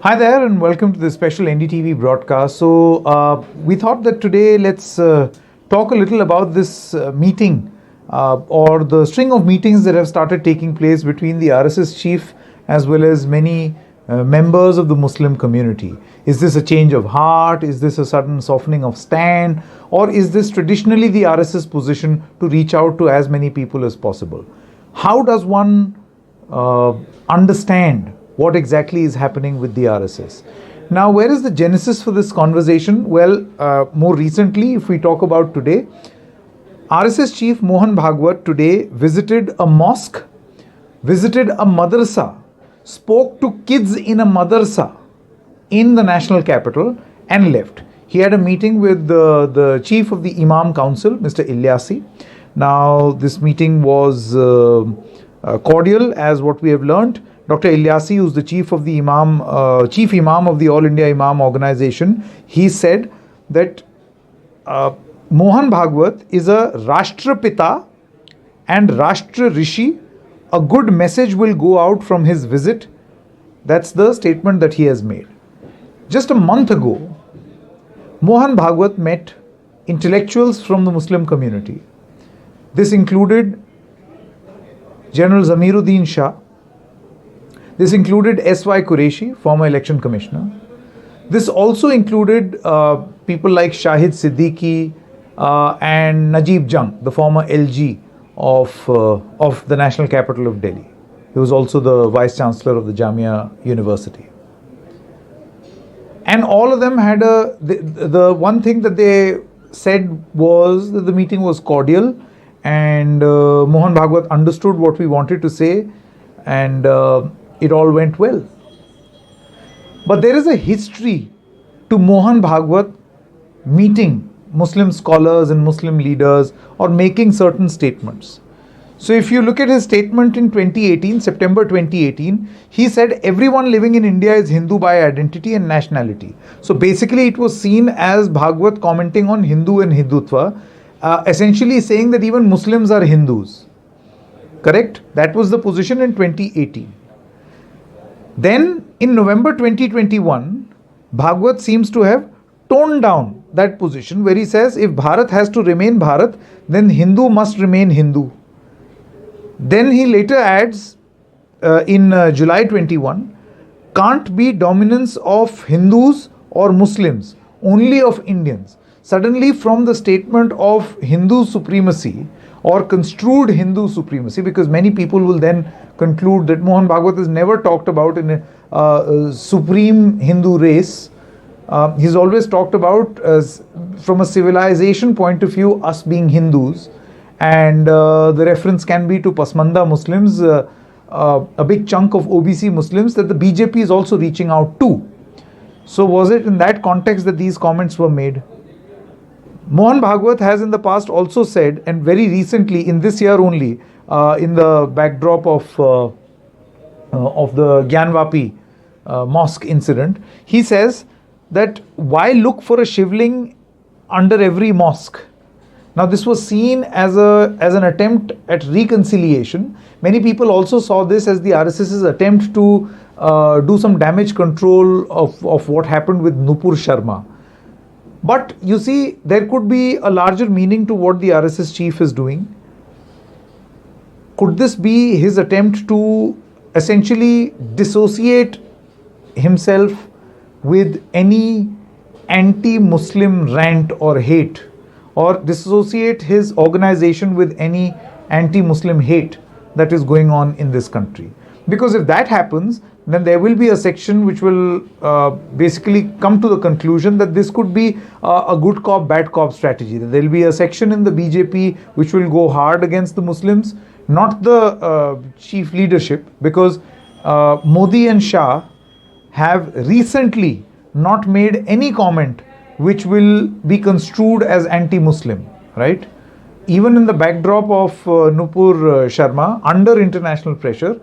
Hi there and welcome to this special NDTV broadcast. We thought that today let's talk a little about this meeting or the string of meetings that have started taking place between the RSS chief as well as many members of the Muslim community. Is this a change of heart? Is this a sudden softening of stand? Or is this traditionally the RSS position to reach out to as many people as possible? How does one understand what exactly is happening with the RSS? Now, where is the genesis for this conversation? Well, more recently, if we talk about today, RSS chief Mohan Bhagwat today visited a mosque, visited a madrasa, spoke to kids in a madrasa in the national capital and left. He had a meeting with the chief of the Imam Council, Mr. Ilyasi. Now, this meeting was cordial, as what we have learnt. Dr. Ilyasi, who's the chief of the chief Imam of the All India Imam Organization, he said that Mohan Bhagwat is a Rashtrapita and Rashtra Rishi. A good message will go out from his visit. That's the statement that he has made. Just a month ago, Mohan Bhagwat met intellectuals from the Muslim community. This included General Zamiruddin Shah. This included S.Y. Qureshi, former election commissioner. This also included people like Shahid Siddiqui and Najib Jung, the former LG of the national capital of Delhi. He was also the vice chancellor of the Jamia University. And all of them had the one thing that they said was that the meeting was cordial and Mohan Bhagwat understood what we wanted to say and it all went well. But there is a history to Mohan Bhagwat meeting Muslim scholars and Muslim leaders or making certain statements. So if you look at his statement in 2018, September 2018, he said everyone living in India is Hindu by identity and nationality. So basically it was seen as Bhagwat commenting on Hindu and Hindutva, essentially saying that even Muslims are Hindus. Correct? That was the position in 2018. Then in November 2021, Bhagwat seems to have toned down that position where he says if Bharat has to remain Bharat, then Hindu must remain Hindu. Then he later adds in July 21, can't be dominance of Hindus or Muslims, only of Indians. Suddenly from the statement of Hindu supremacy or construed Hindu supremacy, because many people will then conclude that Mohan Bhagwat is never talked about in a supreme Hindu race. He's always talked about, from a civilization point of view, us being Hindus. And the reference can be to Pasmanda Muslims, a big chunk of OBC Muslims that the BJP is also reaching out to. So was it in that context that these comments were made? Mohan Bhagwat has in the past also said, and very recently in this year only, in the backdrop of the Gyanvapi mosque incident, he says that why look for a shivling under every mosque? Now this was seen as an attempt at reconciliation. Many people also saw this as the RSS's attempt to do some damage control of what happened with Nupur Sharma. But you see, there could be a larger meaning to what the RSS chief is doing. Could this be his attempt to essentially dissociate himself with any anti-Muslim rant or hate, or dissociate his organization with any anti-Muslim hate that is going on in this country? Because if that happens, then there will be a section which will basically come to the conclusion that this could be a good cop, bad cop strategy. There will be a section in the BJP which will go hard against the Muslims, not the chief leadership, because Modi and Shah have recently not made any comment which will be construed as anti-Muslim, right? Even in the backdrop of Nupur Sharma, under international pressure,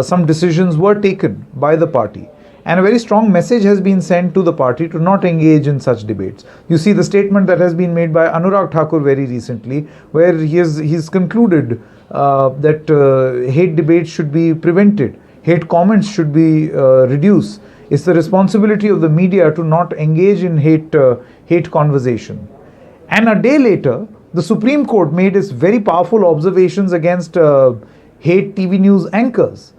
some decisions were taken by the party. And a very strong message has been sent to the party to not engage in such debates. You see the statement that has been made by Anurag Thakur very recently, where he's concluded that hate debates should be prevented, hate comments should be reduced. It's the responsibility of the media to not engage in hate conversation. And a day later, the Supreme Court made its very powerful observations against hate TV news anchors.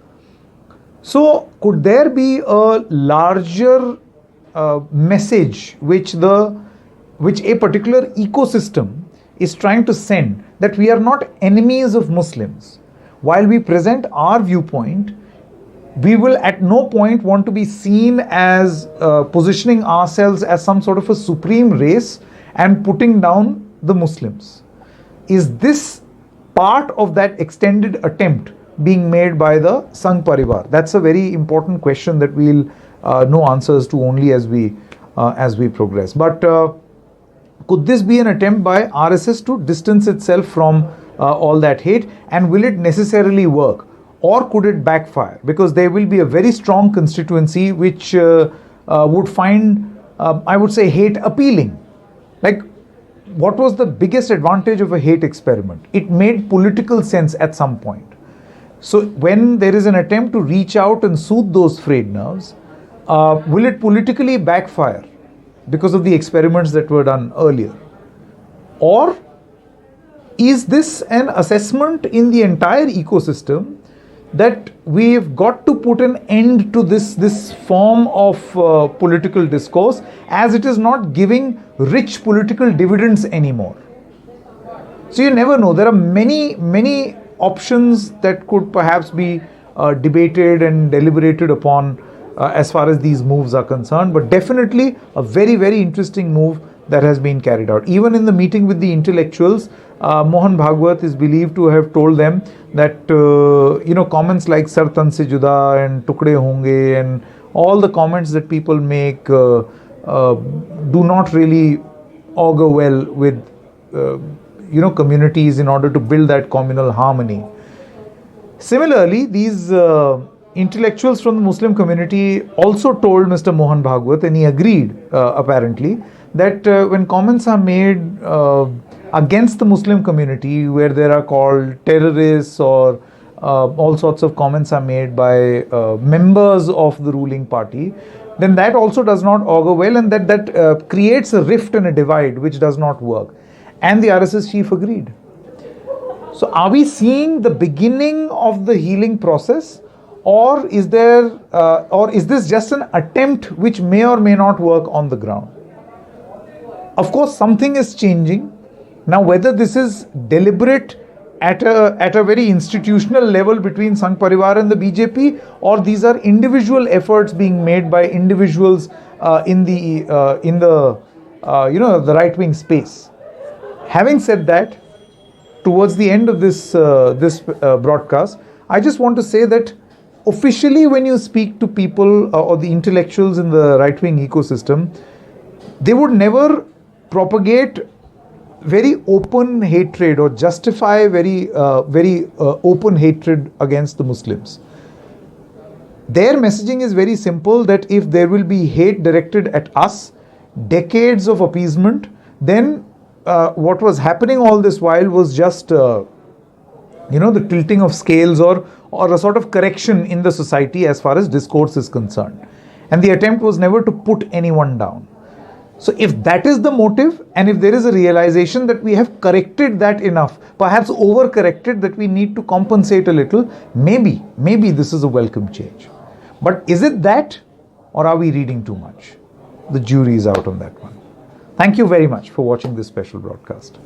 So, could there be a larger message which a particular ecosystem is trying to send, that we are not enemies of Muslims? While we present our viewpoint, we will at no point want to be seen as positioning ourselves as some sort of a supreme race and putting down the Muslims. Is this part of that extended attempt being made by the Sangh Parivar? That's a very important question that we'll know answers to only as we progress. But could this be an attempt by RSS to distance itself from all that hate, and will it necessarily work, or could it backfire? Because there will be a very strong constituency which would find, I would say, hate appealing. Like, what was the biggest advantage of a hate experiment? It made political sense at some point. So when there is an attempt to reach out and soothe those frayed nerves, will it politically backfire because of the experiments that were done earlier? Or is this an assessment in the entire ecosystem that we've got to put an end to this form of political discourse, as it is not giving rich political dividends anymore? So you never know. There are many options that could perhaps be debated and deliberated upon as far as these moves are concerned, but definitely a very interesting move that has been carried out. Even in the meeting with the intellectuals, Mohan Bhagwat is believed to have told them that comments like "Sar tan se juda" and "Tukde honge" and all the comments that people make do not really augur well with communities in order to build that communal harmony. Similarly, these intellectuals from the Muslim community also told Mr. Mohan Bhagwat, and he agreed apparently, that when comments are made against the Muslim community, where there are called terrorists, or all sorts of comments are made by members of the ruling party, then that also does not augur well, and that creates a rift and a divide which does not work. And the RSS chief agreed. So are we seeing the beginning of the healing process, or is this just an attempt which may or may not work on the ground? Of course, something is changing. Now, whether this is deliberate at a very institutional level between Sangh Parivar and the BJP, or these are individual efforts being made by individuals in the right-wing space. Having said that, towards the end of this broadcast, I just want to say that officially, when you speak to people or the intellectuals in the right-wing ecosystem, they would never propagate very open hatred or justify very open hatred against the Muslims. Their messaging is very simple, that if there will be hate directed at us, decades of appeasement, then what was happening all this while was just the tilting of scales or a sort of correction in the society as far as discourse is concerned. And the attempt was never to put anyone down. So if that is the motive, and if there is a realization that we have corrected that enough, perhaps over-corrected, that we need to compensate a little, maybe this is a welcome change. But is it that, or are we reading too much? The jury is out on that one. Thank you very much for watching this special broadcast.